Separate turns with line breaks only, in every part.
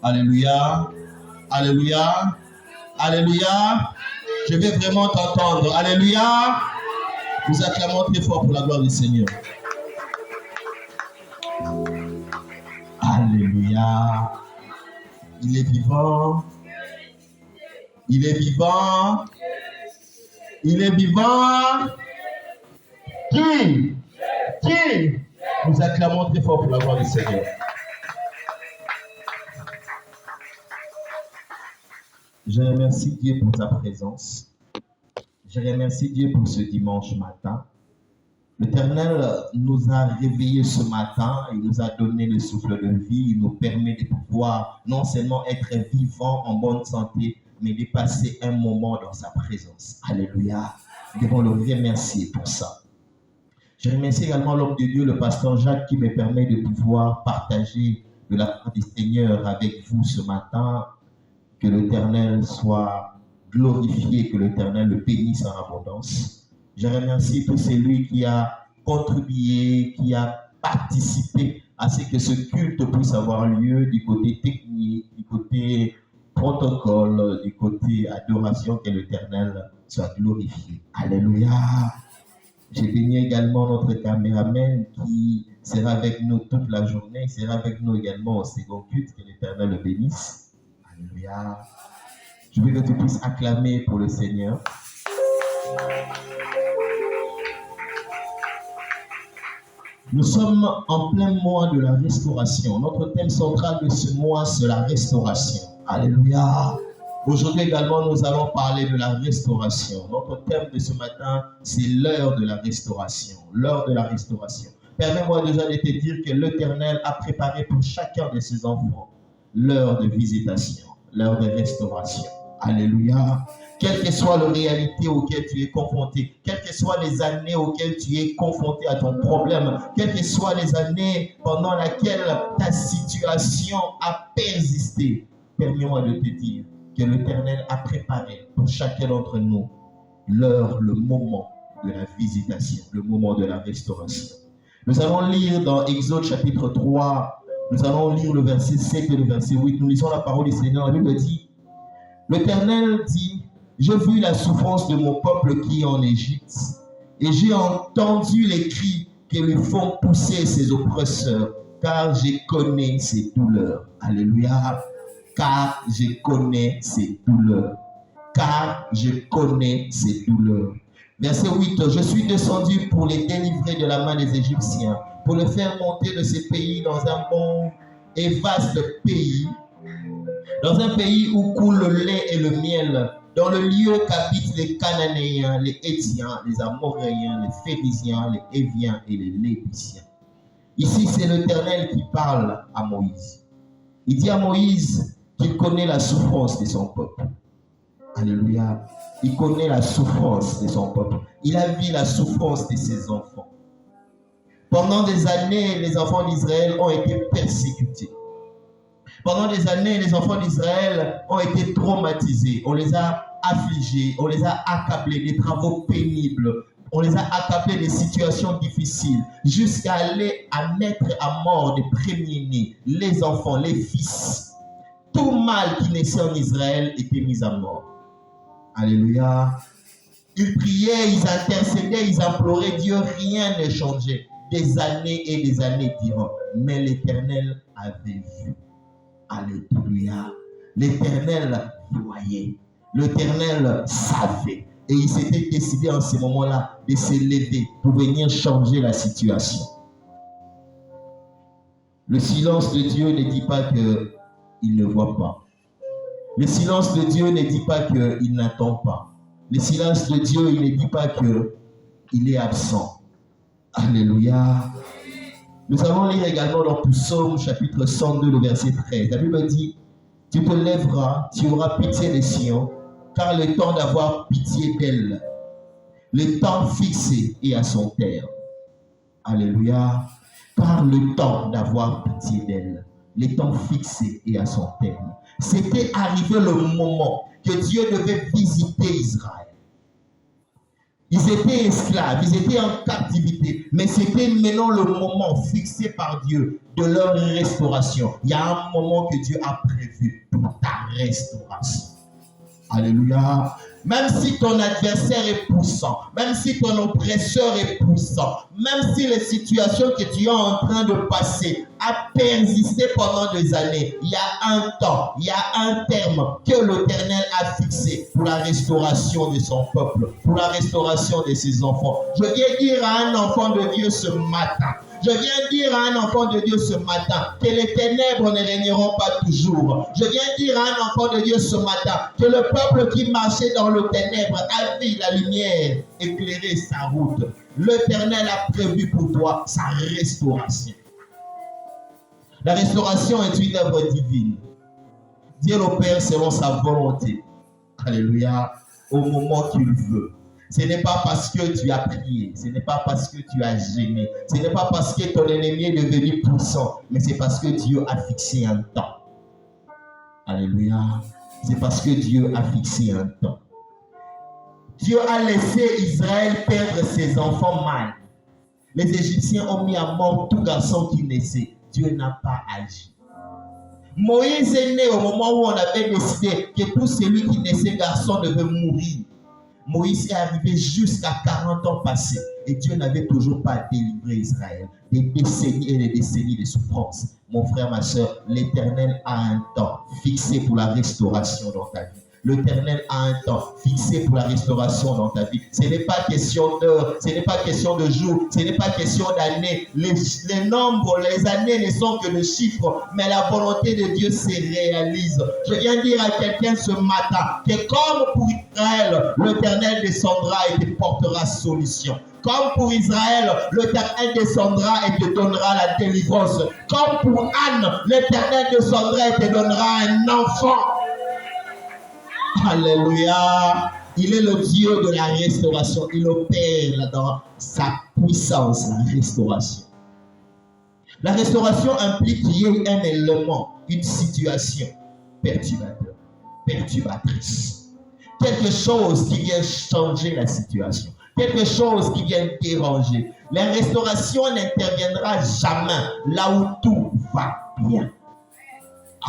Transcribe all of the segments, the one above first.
Alléluia. Alléluia. Alléluia. Je vais vraiment t'entendre. Alléluia. Nous acclamons très fort pour la gloire du Seigneur. Alléluia. Il est vivant. Il est vivant. Il est vivant. Qui? Nous acclamons très fort pour la gloire du Seigneur. Je remercie Dieu pour sa présence. Je remercie Dieu pour ce dimanche matin. L'Éternel nous a réveillés ce matin, il nous a donné le souffle de vie, il nous permet de pouvoir non seulement être vivants en bonne santé, mais de passer un moment dans sa présence. Alléluia. Nous devons le remercier pour ça. Je remercie également l'homme de Dieu, le pasteur Jacques, qui me permet de pouvoir partager de la part du Seigneur avec vous ce matin. Que l'Éternel soit glorifié, que l'Éternel le bénisse en abondance. Je remercie tout celui qui a contribué, qui a participé à ce que ce culte puisse avoir lieu du côté technique, du côté protocole, du côté adoration, que l'Éternel soit glorifié. Alléluia. J'ai béni également notre caméraman qui sera avec nous toute la journée, il sera avec nous également au second culte, que l'Éternel le bénisse. Alléluia. Je veux que tu puisses acclamer pour le Seigneur. Nous sommes en plein mois de la restauration. Notre thème central de ce mois, c'est la restauration. Alléluia. Aujourd'hui également, nous allons parler de la restauration. Notre thème de ce matin, c'est l'heure de la restauration. L'heure de la restauration. Permets-moi déjà de te dire que l'Éternel a préparé pour chacun de ses enfants l'heure de visitation, l'heure de restauration. Alléluia. Quelle que soit la réalité auquel tu es confronté, quelles que soient les années auxquelles tu es confronté à ton problème, quelles que soient les années pendant lesquelles ta situation a persisté, permets-moi de te dire que l'Éternel a préparé pour chacun d'entre nous l'heure, le moment de la visitation, le moment de la restauration. Nous allons lire dans Exode chapitre 3, nous allons lire le verset 7 et le verset 8. Nous lisons la parole du Seigneur. La Bible dit, l'Éternel dit, j'ai vu la souffrance de mon peuple qui est en Égypte, et j'ai entendu les cris qui lui font pousser ses oppresseurs, car je connais ses douleurs. Alléluia. Car je connais ses douleurs. Car je connais ses douleurs. Verset 8, je suis descendu pour les délivrer de la main des Égyptiens, pour les faire monter de ces pays dans un bon et vaste pays, dans un pays où coule le lait et le miel, dans le lieu qu'habitent les Cananéens, les Hétiens, les Amoréens, les Phérésiens, les Héviens et les Léviciens. Ici, c'est l'Éternel qui parle à Moïse. Il dit à Moïse qu'il connaît la souffrance de son peuple. Alléluia. Il connaît la souffrance de son peuple. Il a vu la souffrance de ses enfants. Pendant des années, les enfants d'Israël ont été persécutés. Pendant des années, les enfants d'Israël ont été traumatisés. On les a affligés, on les a accablés des travaux pénibles. On les a accablés des situations difficiles, jusqu'à aller à mettre à mort des premiers-nés, les enfants, les fils. Tout mal qui naissait en Israël était mis à mort. Alléluia. Ils priaient, ils intercédaient, ils imploraient Dieu, rien ne changeait. Des années et des années durant. Mais l'Éternel avait vu. Alléluia. L'Éternel voyait. L'Éternel savait. Et il s'était décidé en ce moment-là de se lever pour venir changer la situation. Le silence de Dieu ne dit pas qu'il ne voit pas. Le silence de Dieu ne dit pas qu'il n'attend pas. Le silence de Dieu, il ne dit pas qu'il est absent. Alléluia. Nous allons lire également dans Psaume chapitre 102, le verset 13. La Bible dit, tu te lèveras, tu auras pitié des Sion, car le temps d'avoir pitié d'elle, le temps fixé est à son terme. Alléluia. Car le temps d'avoir pitié d'elle, le temps fixé est à son terme. C'était arrivé le moment que Dieu devait visiter Israël. Ils étaient esclaves, ils étaient en captivité, mais c'était maintenant le moment fixé par Dieu de leur restauration. Il y a un moment que Dieu a prévu pour ta restauration. Alléluia. Même si ton adversaire est poussant, même si ton oppresseur est poussant, même si les situations que tu es en train de passer a persisté pendant des années, il y a un temps, il y a un terme que l'Éternel a fixé pour la restauration de son peuple, pour la restauration de ses enfants. Je viens dire à un enfant de Dieu ce matin, je viens dire à un enfant de Dieu ce matin que les ténèbres ne régneront pas toujours. Je viens dire à un enfant de Dieu ce matin que le peuple qui marchait dans le ténèbre a vu la lumière éclairer sa route. L'Éternel a prévu pour toi sa restauration. La restauration est une œuvre divine. Dieu l'opère selon sa volonté. Alléluia. Au moment qu'il veut. Ce n'est pas parce que tu as prié, ce n'est pas parce que tu as gêné, ce n'est pas parce que ton ennemi est devenu puissant, mais c'est parce que Dieu a fixé un temps. Alléluia. C'est parce que Dieu a fixé un temps. Dieu a laissé Israël perdre ses enfants mâles. Les Égyptiens ont mis à mort tout garçon qui naissait. Dieu n'a pas agi. Moïse est né au moment où on avait décidé que tout celui qui naissait garçon devait mourir. Moïse est arrivé jusqu'à 40 ans passés et Dieu n'avait toujours pas délivré Israël. Des décennies et des décennies de souffrance. Mon frère, ma soeur, l'Éternel a un temps fixé pour la restauration dans ta vie. L'Éternel a un temps fixé pour la restauration dans ta vie. Ce n'est pas question d'heure, ce n'est pas question de jour, ce n'est pas question d'années. Les nombres, les années ne sont que des chiffres, mais la volonté de Dieu se réalise. Je viens dire à quelqu'un ce matin que comme pour Israël, l'Éternel descendra et te portera solution. Comme pour Israël, l'Éternel descendra et te donnera la délivrance. Comme pour Anne, l'Éternel descendra et te donnera un enfant. Alléluia. Il est le Dieu de la restauration. Il opère dans sa puissance, la restauration. La restauration implique qu'il y ait un élément, une situation perturbatrice. Quelque chose qui vient changer la situation. Quelque chose qui vient déranger. La restauration n'interviendra jamais là où tout va bien.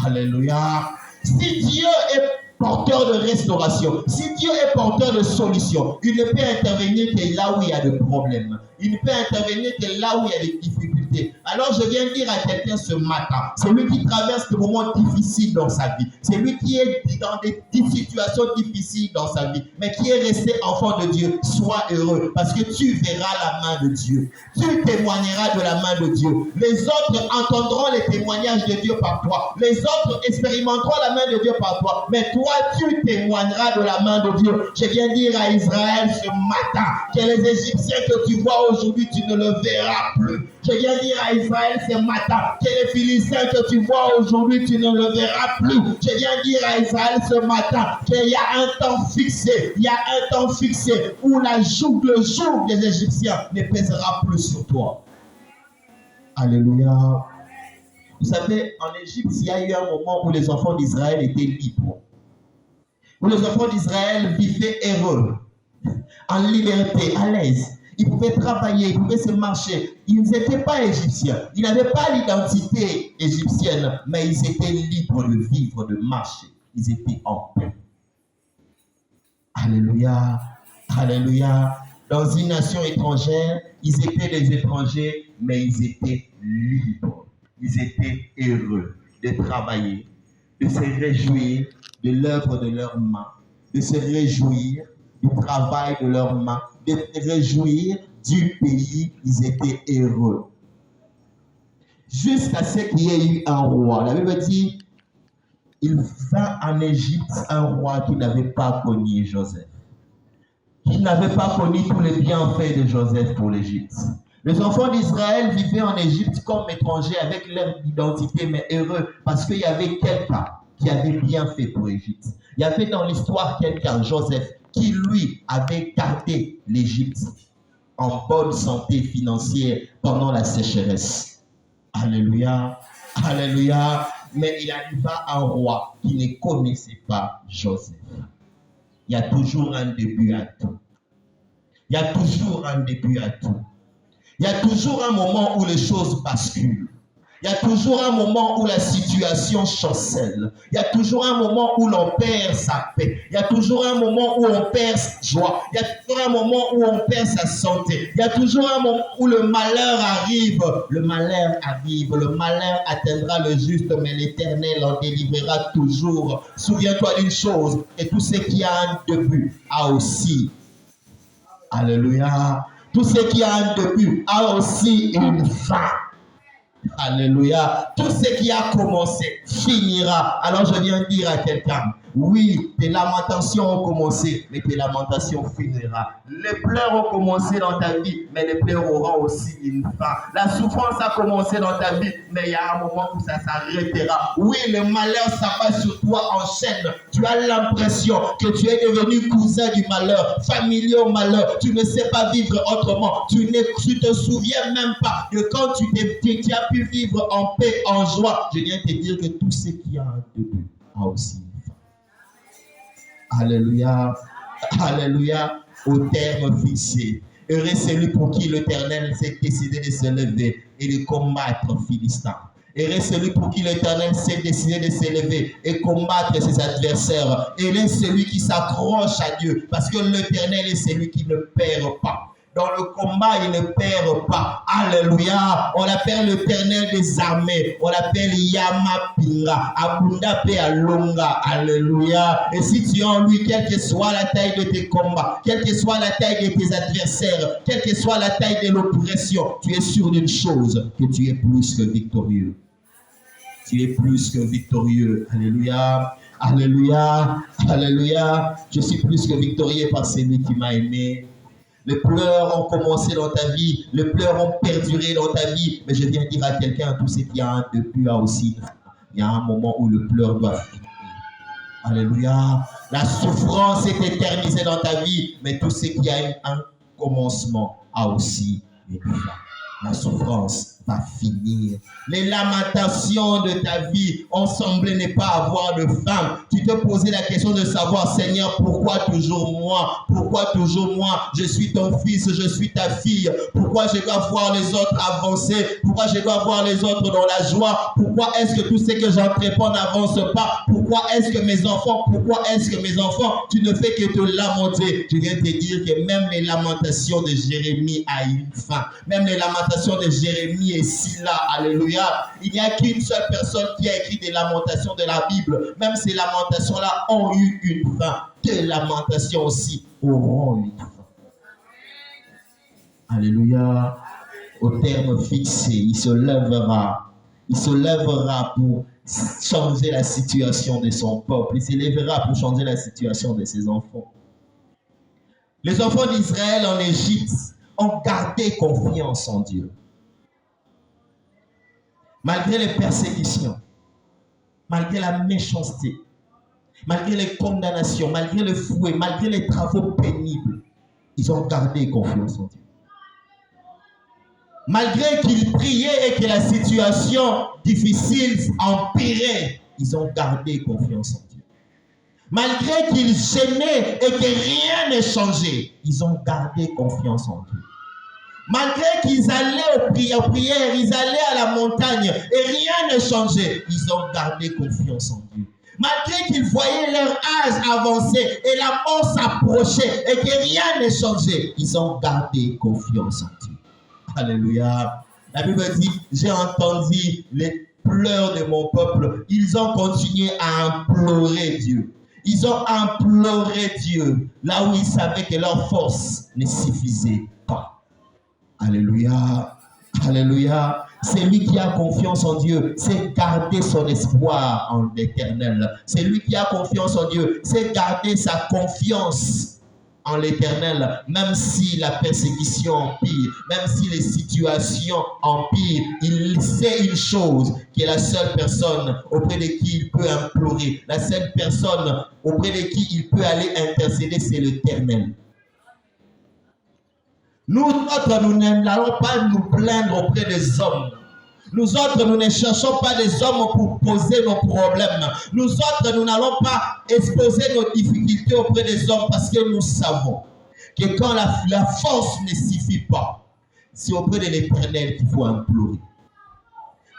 Alléluia. Si Dieu est porteur de restauration, si Dieu est porteur de solution, il ne peut intervenir que là où il y a des problèmes. Il ne peut intervenir que là où il y a des difficultés. Alors je viens dire à quelqu'un ce matin, celui qui traverse des moments difficiles dans sa vie, celui qui est dans des situations difficiles dans sa vie, mais qui est resté enfant de Dieu, sois heureux parce que tu verras la main de Dieu. Tu témoigneras de la main de Dieu. Les autres entendront les témoignages de Dieu par toi. Les autres expérimenteront la main de Dieu par toi. Mais toi, tu témoigneras de la main de Dieu. Je viens dire à Israël ce matin que les Égyptiens que tu vois aujourd'hui, tu ne le verras plus. Je viens dire à Israël ce matin que les Philistins que tu vois aujourd'hui, tu ne le verras plus. Je viens dire à Israël ce matin qu'il y a un temps fixé. Il y a un temps fixé où le joug des Égyptiens ne pèsera plus sur toi. Alléluia. Vous savez, en Égypte, il y a eu un moment où les enfants d'Israël étaient libres. Où les enfants d'Israël vivaient heureux, en liberté, à l'aise. Ils pouvaient travailler, ils pouvaient se marcher. Ils n'étaient pas égyptiens. Ils n'avaient pas l'identité égyptienne, mais ils étaient libres de vivre, de marcher. Ils étaient en paix. Alléluia. Alléluia. Dans une nation étrangère, ils étaient des étrangers, mais ils étaient libres. Ils étaient heureux de travailler, de se réjouir de l'œuvre de leurs mains, de se réjouir du travail de leurs mains, de se réjouir du pays. Ils étaient heureux. Jusqu'à ce qu'il y ait eu un roi. La Bible dit, il vint en Égypte un roi qui n'avait pas connu Joseph, qui n'avait pas connu tous les bienfaits de Joseph pour l'Égypte. Les enfants d'Israël vivaient en Égypte comme étrangers avec leur identité, mais heureux parce qu'il y avait quelqu'un qui avait bien fait pour l'Égypte. Il y avait dans l'histoire quelqu'un, Joseph, qui lui avait gardé l'Égypte en bonne santé financière pendant la sécheresse. Alléluia, alléluia. Mais il arriva un roi qui ne connaissait pas Joseph. Il y a toujours un début à tout. Il y a toujours un début à tout. Il y a toujours un moment où les choses basculent. Il y a toujours un moment où la situation chancelle. Il y a toujours un moment où l'on perd sa paix. Il y a toujours un moment où on perd sa joie. Il y a toujours un moment où on perd sa santé. Il y a toujours un moment où le malheur arrive. Le malheur arrive. Le malheur atteindra le juste, mais l'Éternel en délivrera toujours. Souviens-toi d'une chose, et tout ce qui a un début a aussi. Alléluia. Tout ce qui a un début a aussi une fin. Alléluia. Tout ce qui a commencé finira. Alors je viens dire à quelqu'un, oui, tes lamentations ont commencé, mais tes lamentations finira. Les pleurs ont commencé dans ta vie, mais les pleurs auront aussi une fin. La souffrance a commencé dans ta vie, mais il y a un moment où ça s'arrêtera. Oui, le malheur s'abat sur toi en chaîne. Tu as l'impression que tu es devenu cousin du malheur, familier au malheur. Tu ne sais pas vivre autrement. Tu te souviens même pas de quand tu as pu vivre en paix, en joie. Je viens te dire que tout ce qui a un début a aussi une fin. Alléluia. Alléluia. Au terme fixé. Heureux celui pour qui l'Éternel s'est décidé de se lever et de combattre Philistin. Heureux celui pour qui l'Éternel s'est décidé de se lever et combattre ses adversaires. Heureux celui qui s'accroche à Dieu, parce que l'Éternel est celui qui ne perd pas. Dans le combat, il ne perd pas. Alléluia. On l'appelle l'Éternel des armées. On l'appelle Yamapinga. Abunda pe alonga. Alléluia. Et si tu es en lui, quelle que soit la taille de tes combats, quelle que soit la taille de tes adversaires, quelle que soit la taille de l'oppression, tu es sûr d'une chose, que tu es plus que victorieux. Tu es plus que victorieux. Alléluia. Alléluia. Alléluia. Je suis plus que victorieux par celui qui m'a aimé. Les pleurs ont commencé dans ta vie, les pleurs ont perduré dans ta vie. Mais je viens dire à quelqu'un, tout ce qui a un début a aussi. Il y a un moment où le pleur doit finir. Alléluia. La souffrance est éternisée dans ta vie, mais tout ce qui a un commencement a aussi une fin. La souffrance va finir. Les lamentations de ta vie ont semblé ne pas avoir de fin. Tu te posais la question de savoir, Seigneur, pourquoi toujours moi? Pourquoi toujours moi? Je suis ton fils, je suis ta fille. Pourquoi je dois voir les autres avancer? Pourquoi je dois voir les autres dans la joie? Pourquoi est-ce que tout ce que j'entreprends n'avance pas? Pourquoi est-ce que mes enfants, tu ne fais que te lamenter? Je viens te dire que même les lamentations de Jérémie a une fin. Même les lamentations de Jérémie est si là. Alléluia. Il n'y a qu'une seule personne qui a écrit des lamentations de la Bible. Même ces lamentations-là ont eu une fin. Tes lamentations aussi auront une fin. Alléluia. Au terme fixé, il se lèvera. Il se lèvera pour changer la situation de son peuple. Il se lèvera pour changer la situation de ses enfants. Les enfants d'Israël en Égypte ont gardé confiance en Dieu. Malgré les persécutions, malgré la méchanceté, malgré les condamnations, malgré le fouet, malgré les travaux pénibles, ils ont gardé confiance en Dieu. Malgré qu'ils priaient et que la situation difficile empirait, ils ont gardé confiance en Dieu. Malgré qu'ils gênaient et que rien ne changeait, ils ont gardé confiance en Dieu. Malgré qu'ils allaient aux prières, ils allaient à la montagne et rien ne changeait, ils ont gardé confiance en Dieu. Malgré qu'ils voyaient leur âge avancer et la mort s'approcher et que rien ne changeait, ils ont gardé confiance en Dieu. Alléluia. La Bible dit, j'ai entendu les pleurs de mon peuple. Ils ont continué à implorer Dieu. Ils ont imploré Dieu là où ils savaient que leur force ne suffisait pas. Alléluia. Alléluia. C'est lui qui a confiance en Dieu, c'est garder son espoir en l'Éternel. C'est lui qui a confiance en Dieu, c'est garder sa confiance en l'Éternel, même si la persécution empire, même si les situations empirent. Il sait une chose, qui est la seule personne auprès de qui il peut implorer, la seule personne auprès de qui il peut aller intercéder, c'est l'Éternel. Nous autres, nous n'allons pas nous plaindre auprès des hommes. Nous autres, nous ne cherchons pas des hommes pour poser nos problèmes. Nous autres, nous n'allons pas exposer nos difficultés auprès des hommes parce que nous savons que quand la force ne suffit pas, c'est auprès de l'Éternel qu'il faut implorer.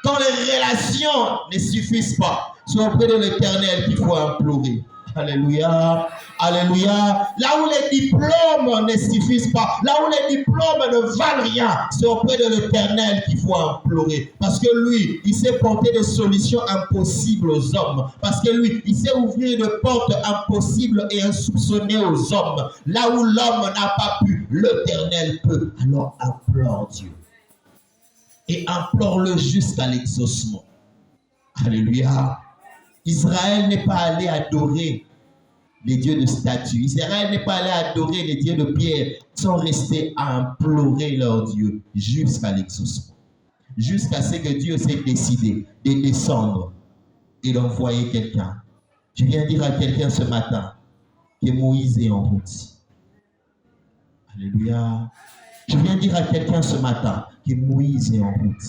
Quand les relations ne suffisent pas, c'est auprès de l'Éternel qu'il faut implorer. Alléluia, alléluia. Là où les diplômes ne suffisent pas, là où les diplômes ne valent rien, c'est auprès de l'Éternel qu'il faut implorer. Parce que lui, il sait porter des solutions impossibles aux hommes. Parce que lui, il sait ouvrir des portes impossibles et insoupçonnées aux hommes. Là où l'homme n'a pas pu, l'Éternel peut. Alors implore Dieu. Et implore-le jusqu'à l'exaucement. Alléluia. Israël n'est pas allé adorer les dieux de statues. Israël n'est pas allé adorer les dieux de pierre. Ils sont restés à implorer leur Dieu jusqu'à l'exaucement. Jusqu'à ce que Dieu s'est décidé de descendre et d'envoyer quelqu'un. Je viens dire à quelqu'un ce matin que Moïse est en route. Alléluia. Je viens dire à quelqu'un ce matin que Moïse est en route.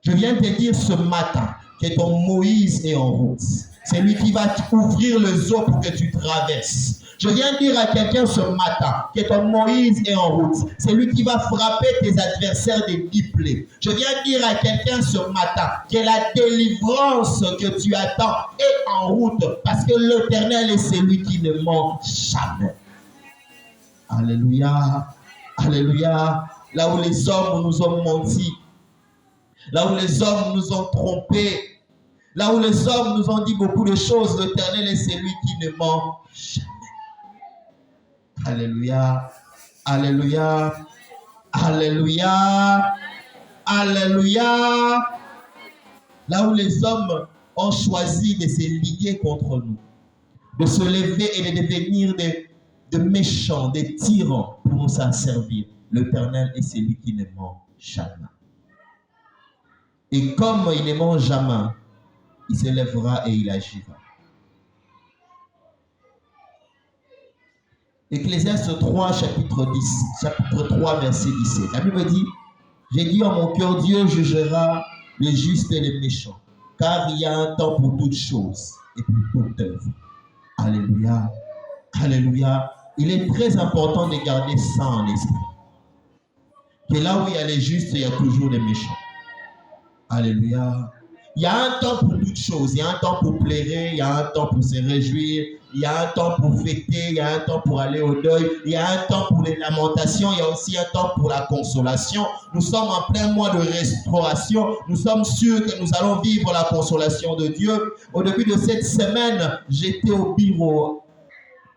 Je viens te dire ce matin que ton Moïse est en route. C'est lui qui va ouvrir les eaux pour que tu traverses. Je viens dire à quelqu'un ce matin que ton Moïse est en route. C'est lui qui va frapper tes adversaires des 10 plaies. Je viens dire à quelqu'un ce matin que la délivrance que tu attends est en route parce que l'Éternel est celui qui ne ment jamais. Alléluia. Alléluia. Là où les hommes nous ont menti, là où les hommes nous ont trompés, là où les hommes nous ont dit beaucoup de choses, l'Éternel est celui qui ne ment jamais. Alléluia, alléluia, alléluia, alléluia. Là où les hommes ont choisi de se liguer contre nous, de se lever et de devenir de méchants, des tyrans pour nous servir, l'Éternel est celui qui ne ment jamais. Et comme il ne ment jamais, il se lèvera et il agira. Ecclésiaste 3, chapitre 3, verset 17. La Bible dit, j'ai dit en mon cœur, Dieu jugera les justes et les méchants, car il y a un temps pour toutes choses et pour toute œuvre. Alléluia. Alléluia. Il est très important de garder ça en esprit. Que là où il y a les justes, il y a toujours les méchants. Alléluia. Il y a un temps pour toutes choses. Il y a un temps pour plairer, il y a un temps pour se réjouir, il y a un temps pour fêter, il y a un temps pour aller au deuil, il y a un temps pour les lamentations, il y a aussi un temps pour la consolation. Nous sommes en plein mois de restauration. Nous sommes sûrs que nous allons vivre la consolation de Dieu. Au début de cette semaine, j'étais au bureau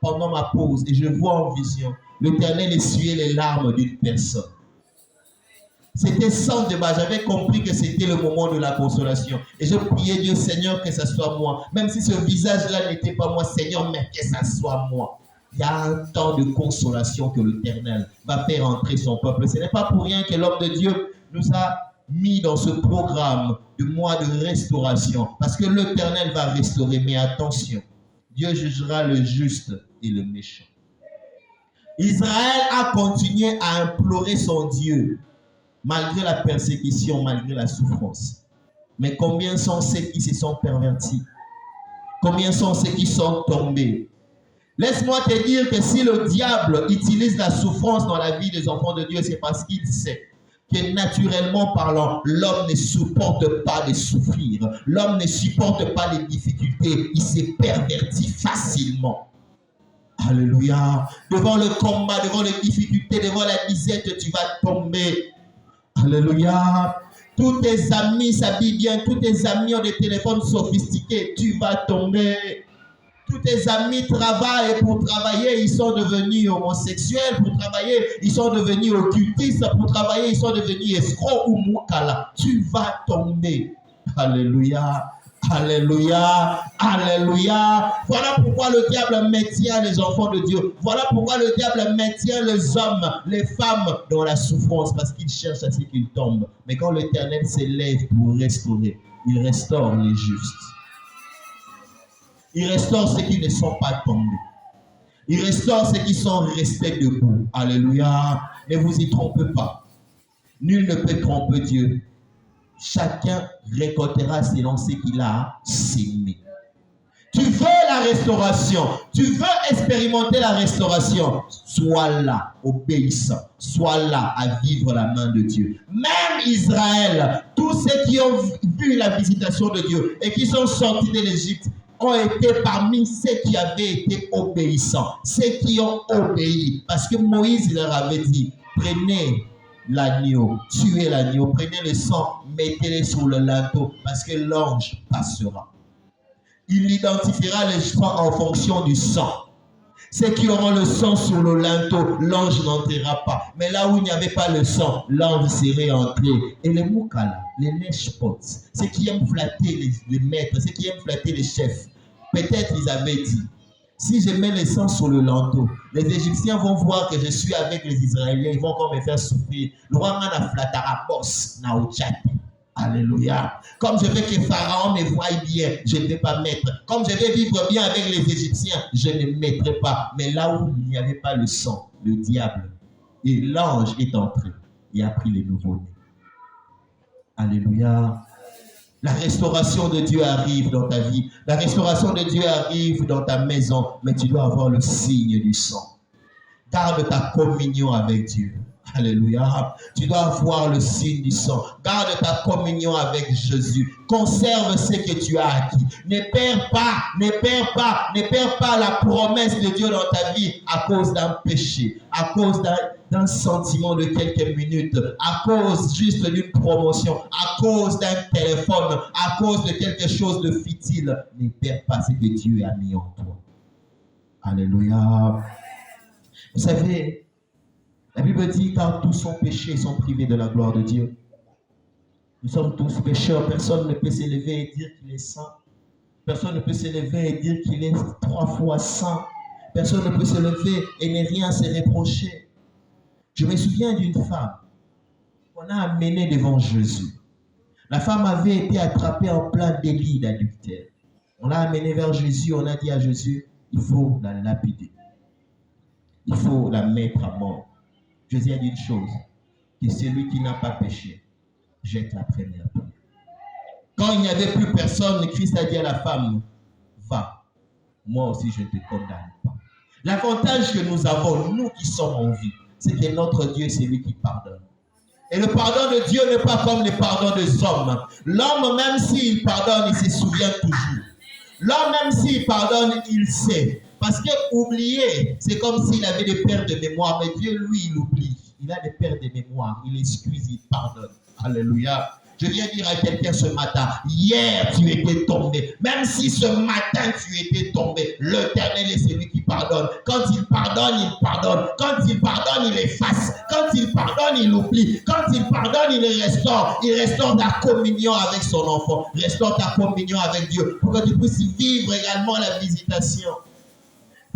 pendant ma pause et je vois en vision l'Éternel essuyer les larmes d'une personne. C'était sans débat. J'avais compris que c'était le moment de la consolation. Et je priais Dieu, Seigneur, que ce soit moi. Même si ce visage-là n'était pas moi, Seigneur, mais que ce soit moi. Il y a un temps de consolation que l'Éternel va faire entrer son peuple. Ce n'est pas pour rien que l'homme de Dieu nous a mis dans ce programme de mois de restauration. Parce que l'Éternel va restaurer. Mais attention, Dieu jugera le juste et le méchant. Israël a continué à implorer son Dieu. Malgré la persécution, malgré la souffrance. Mais combien sont ceux qui se sont pervertis? Combien sont ceux qui sont tombés? Laisse-moi te dire que si le diable utilise la souffrance dans la vie des enfants de Dieu, c'est parce qu'il sait que naturellement parlant, l'homme ne supporte pas de souffrir. L'homme ne supporte pas les difficultés. Il se pervertit facilement. Alléluia. Devant le combat, devant les difficultés, devant la disette, tu vas tomber. Alléluia. Tous tes amis s'habillent bien, tous tes amis ont des téléphones sophistiqués, tu vas tomber. Tous tes amis travaillent et pour travailler, ils sont devenus homosexuels, pour travailler, ils sont devenus occultistes, pour travailler, ils sont devenus escrocs ou moukala. Tu vas tomber. Alléluia. Alléluia, alléluia. Voilà pourquoi le diable maintient les enfants de Dieu. Voilà pourquoi le diable maintient les hommes, les femmes dans la souffrance, parce qu'il cherche à ce qu'ils tombent. Mais quand l'Éternel s'élève pour restaurer, il restaure les justes. Il restaure ceux qui ne sont pas tombés. Il restaure ceux qui sont restés debout. Alléluia. Ne vous y trompez pas. Nul ne peut tromper Dieu. Chacun récoltera selon ce qu'il a sémé. Tu veux la restauration, tu veux expérimenter la restauration, sois là, obéissant, sois là à vivre la main de Dieu. Même Israël, tous ceux qui ont vu la visitation de Dieu et qui sont sortis de l'Égypte, ont été parmi ceux qui avaient été obéissants, ceux qui ont obéi. Parce que Moïse leur avait dit, prenez l'agneau, tuez l'agneau, prenez le sang, mettez-le sur le linteau, parce que l'ange passera. Il identifiera les gens en fonction du sang. Ceux qui auront le sang sur le linteau, l'ange n'entrera pas. Mais là où il n'y avait pas le sang, l'ange serait entré. Et les moukala, les lèche-potes, ceux qui aiment flatter les maîtres, ceux qui aiment flatter les chefs, peut-être ils avaient dit, si je mets le sang sur le linteau, les Égyptiens vont voir que je suis avec les Israéliens, ils vont encore me faire souffrir. Le roi m'a flattara boss, na ochate. Alléluia. Comme je veux que Pharaon me voie bien, je ne vais pas mettre. Comme je vais vivre bien avec les Égyptiens, je ne mettrai pas. Mais là où il n'y avait pas le sang, le diable et l'ange est entré et a pris les nouveaux-nés. Alléluia. La restauration de Dieu arrive dans ta vie. La restauration de Dieu arrive dans ta maison. Mais tu dois avoir le signe du sang. Garde ta communion avec Dieu. Alléluia. Tu dois avoir le signe du sang. Garde ta communion avec Jésus. Conserve ce que tu as acquis. Ne perds pas la promesse de Dieu dans ta vie à cause d'un péché, à cause d'un sentiment de quelques minutes, à cause juste d'une promotion, à cause d'un téléphone, à cause de quelque chose de futile. Ne perds pas ce que Dieu a mis en toi. Alléluia. Vous savez, la Bible dit, car tous sont péchés et sont privés de la gloire de Dieu. Nous sommes tous pécheurs. Personne ne peut s'élever et dire qu'il est saint. Personne ne peut s'élever et dire qu'il est 3 fois saint. Personne ne peut se lever et ne rien se reprocher. Je me souviens d'une femme qu'on a amenée devant Jésus. La femme avait été attrapée en plein délit d'adultère. On l'a amenée vers Jésus. On a dit à Jésus, il faut la lapider. Il faut la mettre à mort. Jésus a dit une chose, que celui qui n'a pas péché jette la première pierre. Quand il n'y avait plus personne, Christ a dit à la femme, va, moi aussi je ne te condamne pas. L'avantage que nous avons, nous qui sommes en vie, c'est que notre Dieu, c'est lui qui pardonne. Et le pardon de Dieu n'est pas comme le pardon des hommes. L'homme, même s'il pardonne, il se souvient toujours. L'homme, même s'il pardonne, il sait. Parce que oublier, c'est comme s'il avait des pertes de mémoire. Mais Dieu, lui, il oublie. Il a des pertes de mémoire. Il excuse, il pardonne. Alléluia. Je viens dire à quelqu'un ce matin, hier tu étais tombé. Même si ce matin tu étais tombé, l'Éternel est celui qui pardonne. Quand il pardonne, il pardonne. Quand il pardonne, il efface. Quand il pardonne, il oublie. Quand il pardonne, il restaure. Il restaure ta communion avec son enfant. Restaure ta communion avec Dieu. Pour que tu puisses vivre également la visitation.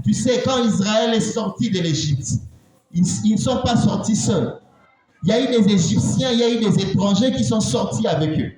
Tu sais, quand Israël est sorti de l'Égypte, ils ne sont pas sortis seuls. Il y a eu des Égyptiens, il y a eu des étrangers qui sont sortis avec eux.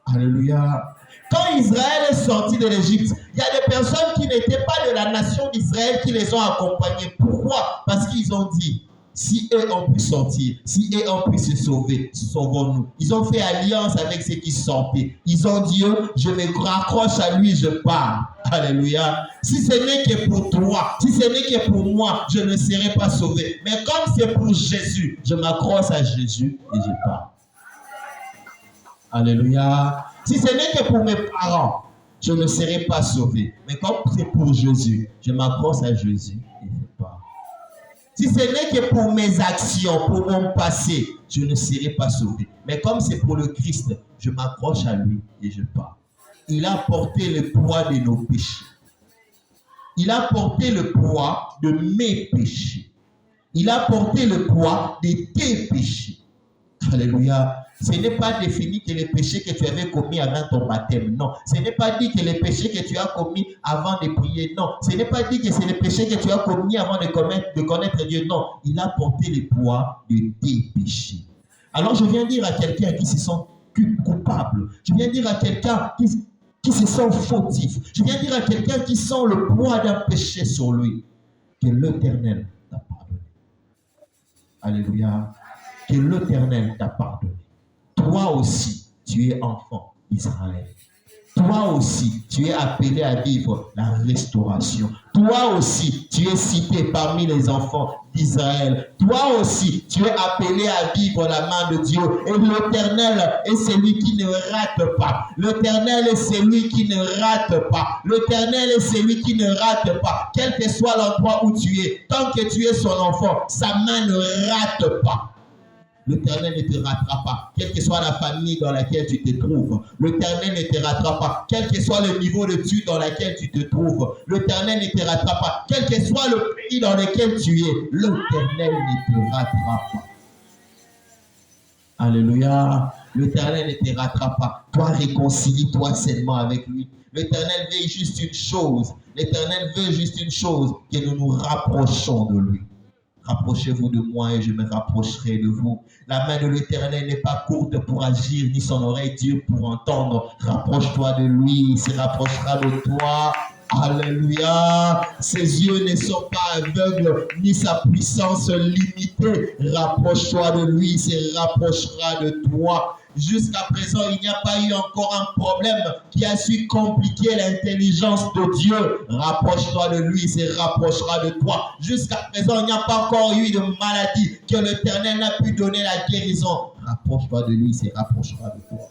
Alléluia. Quand Israël est sorti de l'Égypte, il y a des personnes qui n'étaient pas de la nation d'Israël qui les ont accompagnés. Pourquoi? Parce qu'ils ont dit, si eux ont pu sortir, si eux ont pu se sauver, sauvons-nous. Ils ont fait alliance avec ceux qui sortaient. Ils ont dit, je me raccroche à lui, je pars. Alléluia. Si ce n'est que pour toi, si ce n'est que pour moi, je ne serai pas sauvé. Mais comme c'est pour Jésus, je m'accroche à Jésus et je pars. Alléluia. Si ce n'est que pour mes parents, je ne serai pas sauvé. Mais comme c'est pour Jésus, je m'accroche à Jésus et je pars. Si ce n'est que pour mes actions, pour mon passé, je ne serai pas sauvé. Mais comme c'est pour le Christ, je m'accroche à lui et je pars. Il a porté le poids de nos péchés. Il a porté le poids de mes péchés. Il a porté le poids de tes péchés. Alléluia. Ce n'est pas défini que les péchés que tu avais commis avant ton baptême. Non. Ce n'est pas dit que les péchés que tu as commis avant de prier. Non. Ce n'est pas dit que c'est les péchés que tu as commis avant de connaître Dieu. Non. Il a porté le poids de tes péchés. Alors je viens dire à quelqu'un qui se sent coupable. Je viens dire à quelqu'un qui se sent fautif. Je viens dire à quelqu'un qui sent le poids d'un péché sur lui. Que l'Éternel t'a pardonné. Alléluia. Que l'Éternel t'a pardonné. Toi aussi, tu es enfant d'Israël. Toi aussi, tu es appelé à vivre la restauration. Toi aussi, tu es cité parmi les enfants d'Israël. Toi aussi, tu es appelé à vivre la main de Dieu. Et l'Éternel est celui qui ne rate pas. L'Éternel est celui qui ne rate pas. L'Éternel est celui qui ne rate pas. Quel que soit l'endroit où tu es, tant que tu es son enfant, sa main ne rate pas. L'Éternel ne te ratera pas, quelle que soit la famille dans laquelle tu te trouves. L'Éternel ne te ratera pas, quel que soit le niveau de Dieu dans lequel tu te trouves. L'Éternel ne te ratera pas, quel que soit le pays dans lequel tu es. L'Éternel ne te ratera pas. Alléluia. L'Éternel ne te ratera pas. Toi, réconcilie-toi seulement avec lui. L'Éternel veut juste une chose. L'Éternel veut juste une chose, que nous nous rapprochons de lui. Rapprochez-vous de moi et je me rapprocherai de vous. La main de l'Éternel n'est pas courte pour agir, ni son oreille dure pour entendre. Rapproche-toi de lui, il se rapprochera de toi. Alléluia. Ses yeux ne sont pas aveugles, ni sa puissance limitée. Rapproche-toi de lui, il se rapprochera de toi. Jusqu'à présent, il n'y a pas eu encore un problème qui a su compliquer l'intelligence de Dieu. Rapproche-toi de lui, il se rapprochera de toi. Jusqu'à présent, il n'y a pas encore eu de maladie que l'Éternel n'a pu donner la guérison. Rapproche-toi de lui, il se rapprochera de toi.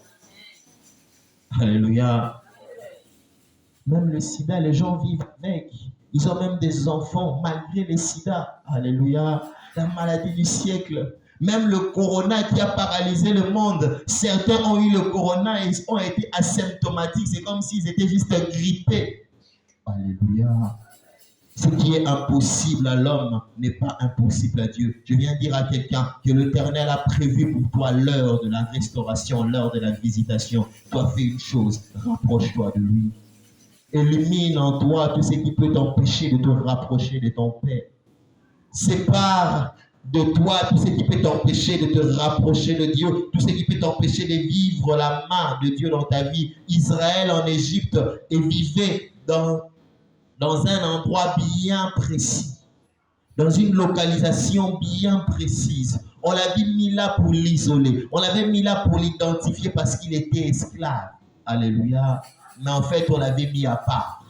Alléluia. Même le sida, les gens vivent avec. Ils ont même des enfants malgré le sida. Alléluia. La maladie du siècle. Même le corona qui a paralysé le monde. Certains ont eu le corona et ils ont été asymptomatiques. C'est comme s'ils étaient juste grippés. Alléluia. Ce qui est impossible à l'homme n'est pas impossible à Dieu. Je viens dire à quelqu'un que l'Éternel a prévu pour toi l'heure de la restauration, l'heure de la visitation. Toi, fais une chose. Rapproche-toi de lui. Élimine en toi tout ce qui peut t'empêcher de te rapprocher de ton Père. Sépare de toi tout ce qui peut t'empêcher de te rapprocher de Dieu, tout ce qui peut t'empêcher de vivre la main de Dieu dans ta vie. Israël en Égypte et vivait dans un endroit bien précis, dans une localisation bien précise. On l'avait mis là pour l'isoler, on l'avait mis là pour l'identifier parce qu'il était esclave. Alléluia. Mais en fait, on l'avait mis à part.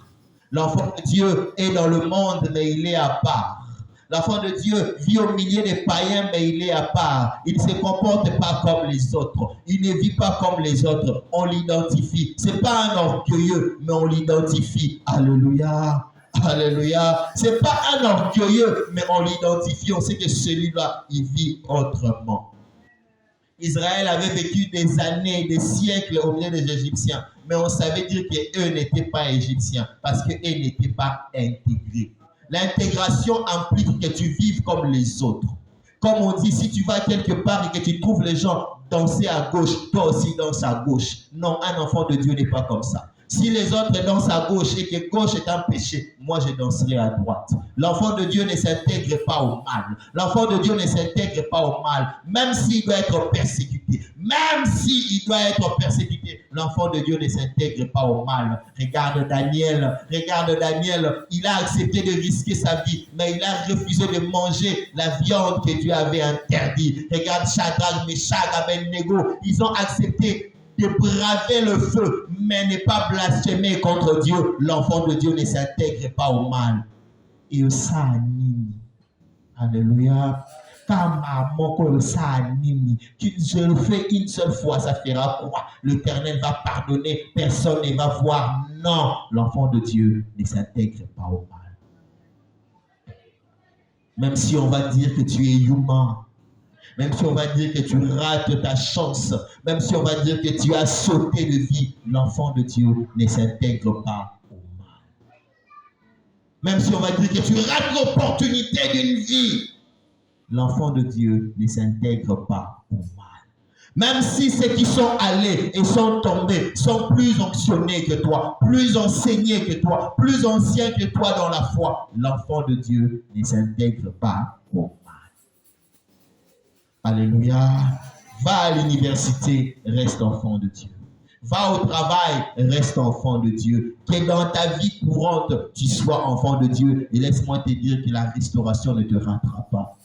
L'enfant de Dieu est dans le monde, mais il est à part. L'enfant de Dieu vit au milieu des païens, mais il est à part. Il ne se comporte pas comme les autres. Il ne vit pas comme les autres. On l'identifie. Ce n'est pas un orgueilleux, mais on l'identifie. Alléluia. Alléluia. Ce n'est pas un orgueilleux, mais on l'identifie. On sait que celui-là, il vit autrement. Israël avait vécu des années, des siècles au milieu des Égyptiens. Mais on savait dire qu'eux n'étaient pas Égyptiens parce qu'eux n'étaient pas intégrés. L'intégration implique que tu vives comme les autres. Comme on dit, si tu vas quelque part et que tu trouves les gens danser à gauche, toi aussi danse à gauche. Non, un enfant de Dieu n'est pas comme ça. Si les autres dansent à gauche et que gauche est un péché, moi je danserai à droite. L'enfant de Dieu ne s'intègre pas au mal. L'enfant de Dieu ne s'intègre pas au mal, même s'il doit être persécuté. Même s'il doit être persécuté, l'enfant de Dieu ne s'intègre pas au mal. Regarde Daniel, il a accepté de risquer sa vie, mais il a refusé de manger la viande que Dieu avait interdite. Regarde Shadrach, Meshach, Abednego, ils ont accepté de braver le feu, mais ne pas blasphémer contre Dieu. L'enfant de Dieu ne s'intègre pas au mal. Et ça anime. Alléluia. Je le fais une seule fois, ça fera quoi? L'Éternel va pardonner, personne ne va voir. Non, l'enfant de Dieu ne s'intègre pas au mal. Même si on va dire que tu es humain, même si on va dire que tu rates ta chance, même si on va dire que tu as sauté de vie, l'enfant de Dieu ne s'intègre pas au mal. Même si on va dire que tu rates l'opportunité d'une vie, l'enfant de Dieu ne s'intègre pas au mal. Même si ceux qui sont allés et sont tombés sont plus onctionnés que toi, plus enseignés que toi, plus anciens que toi dans la foi, l'enfant de Dieu ne s'intègre pas au mal. Alléluia. Va à l'université, reste enfant de Dieu. Va au travail, reste enfant de Dieu. Que dans ta vie courante, tu sois enfant de Dieu. Et laisse-moi te dire que la restauration ne te ratera pas.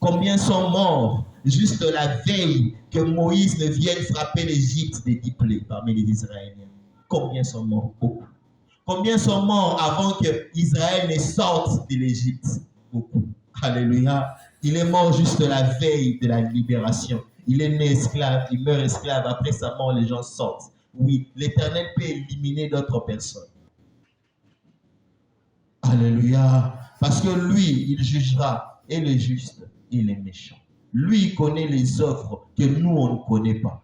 Combien sont morts juste la veille que Moïse ne vienne frapper l'Égypte des 10 plaies parmi les Israéliens. Combien sont morts? Beaucoup. Combien sont morts avant que Israël ne sorte de l'Égypte? Beaucoup. Alléluia. Il est mort juste la veille de la libération. Il est né esclave, il meurt esclave. Après sa mort, les gens sortent. Oui, l'Éternel peut éliminer d'autres personnes. Alléluia. Parce que lui, il jugera et les justes et les méchants. Lui, il connaît les œuvres que nous, on ne connaît pas.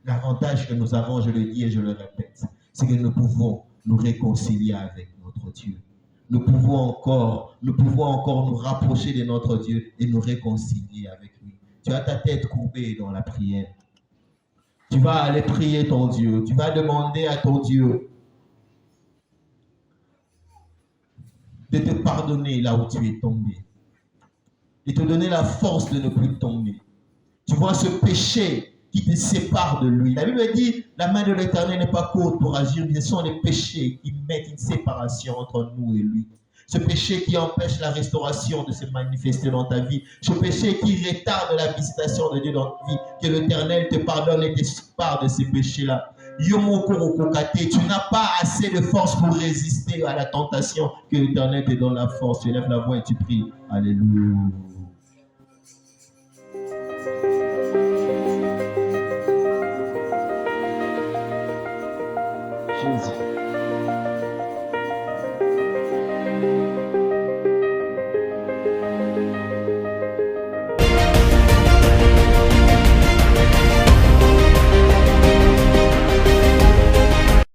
L'avantage que nous avons, je le dis et je le répète, c'est que nous pouvons nous réconcilier avec notre Dieu. Nous pouvons encore nous rapprocher de notre Dieu et nous réconcilier avec lui. Tu as ta tête courbée dans la prière. Tu vas aller prier ton Dieu. Tu vas demander à ton Dieu de te pardonner là où tu es tombé. De te donner la force de ne plus tomber. Tu vois ce péché qui te sépare de lui. La Bible dit, la main de l'Éternel n'est pas courte pour agir, mais ce sont les péchés qui mettent une séparation entre nous et lui. Ce péché qui empêche la restauration de se manifester dans ta vie. Ce péché qui retarde la visitation de Dieu dans ta vie. Que l'Éternel te pardonne et te sépare de ces péchés-là. Tu n'as pas assez de force pour résister à la tentation. Que l'Éternel te donne la force. Tu lèves la voix et tu pries. Alléluia.
Jésus.